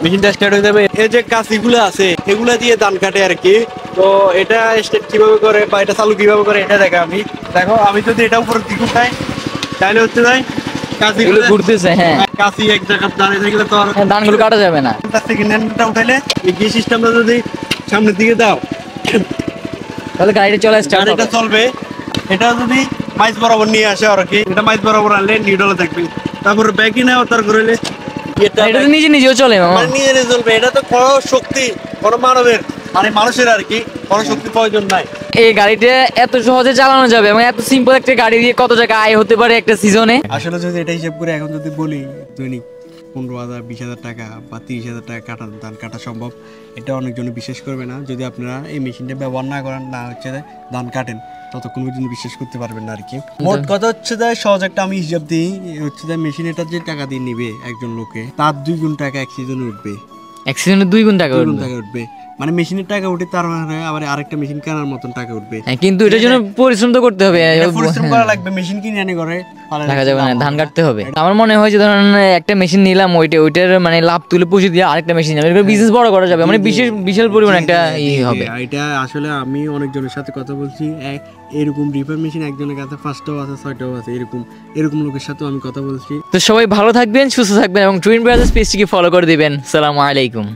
মেশিনটা স্টার্ট হয়ে যাবে। এই যে কাঁচিগুলো আছে এগুলা দিয়ে ধান কাটে আর কি। তো এটা স্টার্ট কিভাবে করে বা এটা চালু কিভাবে করে এটা দেখো আমি। দেখো আমি যদি এটা উপরে দিকে উঠাই তাহলে হচ্ছে ভাই কাঁচিগুলো ঘুরতেছে। হ্যাঁ, কাঁচি এক জায়গায় দাঁড়িয়ে থাকলে তো আর ধানগুলো কাটা যাবে না। সেকেন্ড হ্যান্ডটা উঠাইলে এই গিয়ার সিস্টেমটা যদি সামনের দিকে দাও তাহলে গাড়িটা চলে স্টার্ট গাড়িটা চলবে। এটা যদি মাইজ বরাবর নিয়ে আসে আর কি, এটা মাইজ বরাবর আনলে নিউট্রালে থাকবে। তারপরে ব্যাকই নেও তার করলে এটা তো নিজে নিজেও চলে মামা। নিজে নিজে চলবে। এটা তো কোনো শক্তি কোনো মানবের মানে মানুষের আর কি কোনো শক্তি প্রয়োজন নাই। এই গাড়িটা এত সহজে চালানো যাবে এবং এত সিম্পল একটা গাড়ি দিয়ে কত টাকা আয় হতে পারে একটা সিজনে। আসলে যদি এটা হিসাব করে এখন যদি বলি দৈনিক 15,000 20,000 টাকা বা 30,000 টাকা কাটা ধান কাটা সম্ভব, এটা অনেকজন বিশ্বাস করবে না। যদি আপনারা এই মেশিনটা ব্যবহার না করেন, না হচ্ছে ধান কাটেন, ততক্ষণ পর্যন্ত বিশ্বাস করতে পারবেন না আর কি। মোট কথা হচ্ছে যে সহজ একটা আমি হিসাব দিই, হচ্ছে যে মেশিন এটা যে টাকা দিয়ে নিবে একজন লোকে, তার 2 গুণ টাকা এক সিজনে উঠবে। এক সিজনে 2 গুণ টাকা উঠবে। মানে মেশিনের টাকা উঠে তার মানে আবার আরেকটা মেশিন কেনার মতন টাকা উঠবে। কিন্তু এটার জন্য পরিশ্রম তো করতে হবে, পরিশ্রম করা লাগবে। মেশিন কিনে আনি করে দেখা যাবে না, ধান কাটতে হবে। আমার মনে হয় যে ধরেন একটা মেশিন নিলাম, ওইটার মানে লাভ তুলে পুষে দিয়ে আরেকটা মেশিন যাবে, বিজনেস বড় করা যাবে, মানে বিশাল পরিমাণ একটা হবে। এটা আসলে আমি অনেকজনের সাথে কথা বলছি, এরকম রিপার মেশিন একজনের কাছে 5টাও আছে 6টাও আছে, এরকম লোকের সাথেও আমি কথা বলছি। তো সবাই ভালো থাকবেন, সুস্থ থাকবেন এবং টুইন ব্রাদার্স পেজটিকে ফলো করে দিবেন। আসসালামু আলাইকুম।